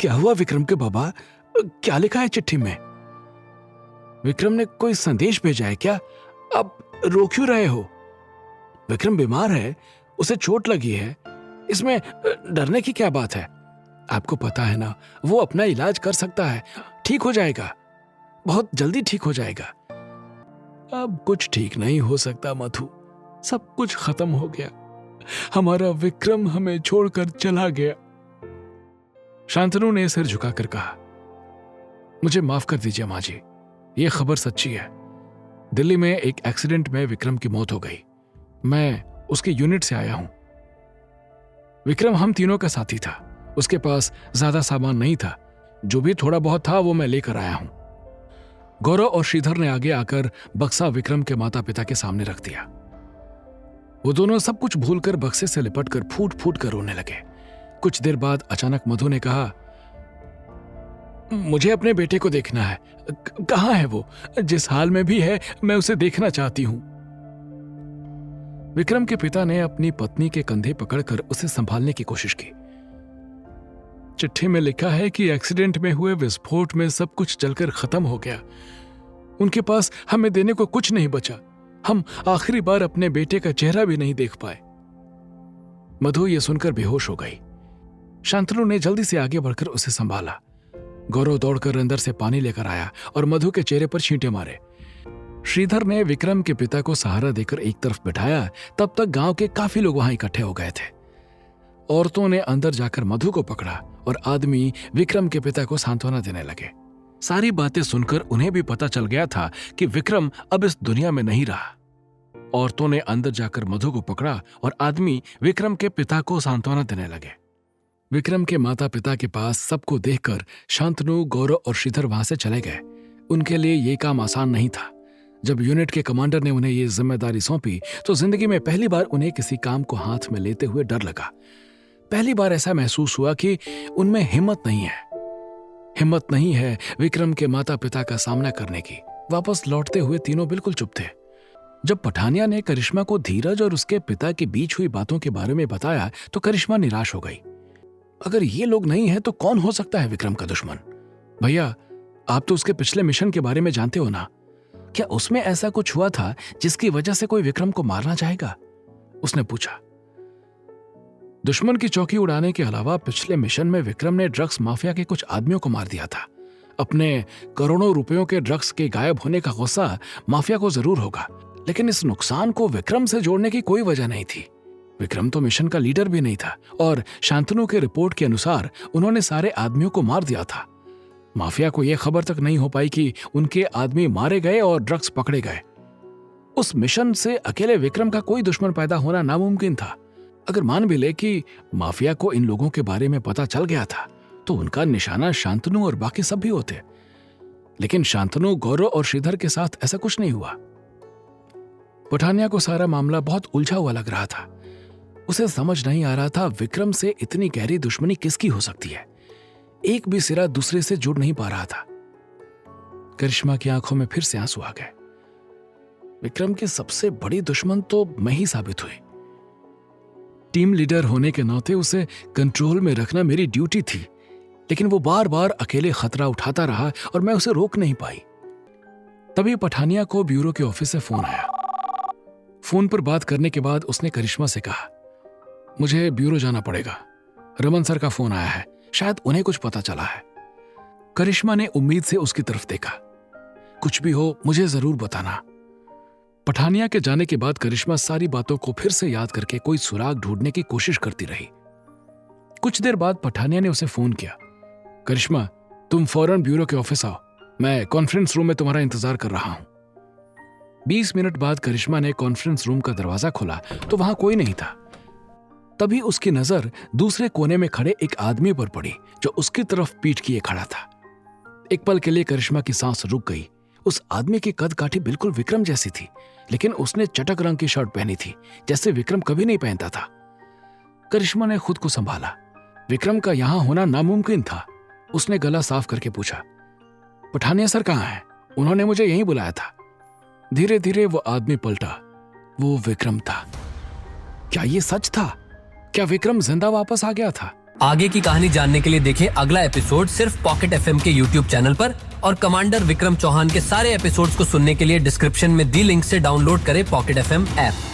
क्या हुआ विक्रम के बाबा? क्या लिखा है चिट्ठी में? विक्रम ने कोई संदेश भेजा है क्या? आप रो क्यों रहे हो? विक्रम बीमार है, उसे चोट लगी है, इसमें डरने की क्या बात है? आपको पता है ना, वो अपना इलाज कर सकता है, ठीक हो जाएगा, बहुत जल्दी ठीक हो जाएगा। अब कुछ ठीक नहीं हो सकता मधु, सब कुछ खत्म हो गया, हमारा विक्रम हमें छोड़कर चला गया। शांतनु ने सिर झुकाकर कहा, मुझे माफ कर दीजिए माँ जी, ये खबर सच्ची है। दिल्ली में एक एक्सीडेंट में विक्रम की मौत हो गई। मैं उसके यूनिट से आया हूं। विक्रम हम तीनों का साथी था, उसके पास ज्यादा सामान नहीं था, जो भी थोड़ा बहुत था वो मैं लेकर आया हूं। गौरव और श्रीधर ने आगे आकर बक्सा विक्रम के माता पिता के सामने रख दिया। वो दोनों सब कुछ भूलकर बक्से से लिपटकर फूट फूट कर रोने लगे। कुछ देर बाद अचानक मधु ने कहा, मुझे अपने बेटे को देखना है। कहाँ है वो? जिस हाल में भी है मैं उसे देखना चाहती हूं। विक्रम के पिता ने अपनी पत्नी के कंधे पकड़कर उसे संभालने की कोशिश की। चिट्ठी में लिखा है कि एक्सीडेंट में हुए विस्फोट में सब कुछ जलकर खत्म हो गया, उनके पास हमें देने को कुछ नहीं बचा, हम आखिरी बार अपने बेटे का चेहरा भी नहीं देख पाए। मधु ये सुनकर बेहोश हो गई। शांतनु ने जल्दी से आगे बढ़कर उसे संभाला। गौरव दौड़कर अंदर से पानी लेकर आया और मधु के चेहरे पर छींटे मारे। श्रीधर ने विक्रम के पिता को सहारा देकर एक तरफ बिठाया। तब तक गांव के काफी लोग वहां इकट्ठे हो गए थे। औरतों ने अंदर जाकर मधु को पकड़ा और आदमी विक्रम के पिता को सांत्वना देने लगे। सारी बातें सुनकर उन्हें भी पता चल गया था कि विक्रम अब इस दुनिया में नहीं रहा। औरतों ने अंदर जाकर मधु को पकड़ा और आदमी विक्रम के पिता को सांत्वना देने लगे। विक्रम के माता पिता के पास सबको देखकर शांतनु, गौरव और श्रीधर वहां से चले गए। उनके लिए यह काम आसान नहीं था। जब यूनिट के कमांडर ने उन्हें यह जिम्मेदारी सौंपी तो जिंदगी में पहली बार उन्हें किसी काम को हाथ में लेते हुए डर लगा। पहली बार ऐसा महसूस हुआ कि उनमें हिम्मत नहीं है विक्रम के माता पिता का सामना करने की। वापस लौटते हुए तीनों बिल्कुल चुप थे। जब पठानिया ने करिश्मा को धीरज और उसके पिता के बीच हुई बातों के बारे में बताया तो करिश्मा निराश हो गई। अगर ये लोग नहीं है तो कौन हो सकता है विक्रम का दुश्मन? भैया, आप तो उसके पिछले मिशन के बारे में जानते हो ना? क्या उसमें ऐसा कुछ हुआ था जिसकी वजह से कोई विक्रम को मारना चाहेगा? उसने पूछा। दुश्मन की चौकी उड़ाने के अलावा पिछले मिशन में विक्रम ने ड्रग्स माफिया के कुछ आदमियों को मार दिया था। अपने करोड़ों रुपयों के ड्रग्स के गायब होने का गुस्सा माफिया को जरूर होगा, लेकिन इस नुकसान को विक्रम से जोड़ने की कोई वजह नहीं थी। विक्रम तो मिशन का लीडर भी नहीं था और शांतनु के रिपोर्ट के अनुसार उन्होंने सारे आदमियों को मार दिया था। माफिया को यह खबर तक नहीं हो पाई कि उनके आदमी मारे गए और ड्रग्स पकड़े गए। उस मिशन से अकेले विक्रम का कोई दुश्मन पैदा होना नामुमकिन था। अगर मान भी ले कि माफिया को इन लोगों के बारे में पता चल गया था तो उनका निशाना शांतनु और बाकी सब भी होते। लेकिन शांतनु, गौरव और श्रीधर के साथ ऐसा कुछ नहीं हुआ। पठानिया को सारा मामला बहुत उलझा हुआ लग रहा था। उसे समझ नहीं आ रहा था विक्रम से इतनी गहरी दुश्मनी किसकी हो सकती है। एक भी सिरा दूसरे से जुड़ नहीं पा रहा था। करिश्मा की आंखों में फिर से आंसू आ गए। विक्रम की सबसे बड़ी दुश्मन तो मैं ही साबित हुई। टीम लीडर होने के नाते उसे कंट्रोल में रखना मेरी ड्यूटी थी, लेकिन वो बार बार अकेले खतरा उठाता रहा और मैं उसे रोक नहीं पाई। तभी पठानिया को ब्यूरो के ऑफिस से फोन आया। फोन पर बात करने के बाद उसने करिश्मा से कहा, मुझे ब्यूरो जाना पड़ेगा, रमन सर का फोन आया है, शायद उन्हें कुछ पता चला है। करिश्मा ने उम्मीद से उसकी तरफ देखा। कुछ भी हो मुझे जरूर बताना। पठानिया के जाने के बाद करिश्मा सारी बातों को फिर से याद करके कोई सुराग ढूंढने की कोशिश करती रही। कुछ देर बाद पठानिया ने उसे फोन किया। करिश्मा, तुम फौरन ब्यूरो के ऑफिस आओ, मैं कॉन्फ्रेंस रूम में तुम्हारा इंतजार कर रहा हूं। 20 मिनट बाद करिश्मा ने कॉन्फ्रेंस रूम का दरवाजा खोला तो वहां कोई नहीं था। तभी उसकी नजर दूसरे कोने में खड़े एक आदमी पर पड़ी जो उसकी तरफ पीठ किए खड़ा था। एक पल के लिए करिश्मा की सांस रुक गई। उस आदमी की कद काठी बिल्कुल विक्रम जैसी थी, लेकिन उसने चटक रंग की शर्ट पहनी थी जैसे विक्रम कभी नहीं पहनता था। करिश्मा ने खुद को संभाला। विक्रम का यहां होना नामुमकिन था। उसने गला साफ करके पूछा, पठानिया सर कहां हैं? उन्होंने मुझे यहीं बुलाया था। धीरे धीरे वो आदमी पलटा। वो विक्रम था। क्या ये सच था? क्या विक्रम जिंदा वापस आ गया था? आगे की कहानी जानने के लिए देखें अगला एपिसोड सिर्फ पॉकेट एफएम के यूट्यूब चैनल पर और कमांडर विक्रम चौहान के सारे एपिसोड्स को सुनने के लिए डिस्क्रिप्शन में दी लिंक से डाउनलोड करें पॉकेट एफएम ऐप।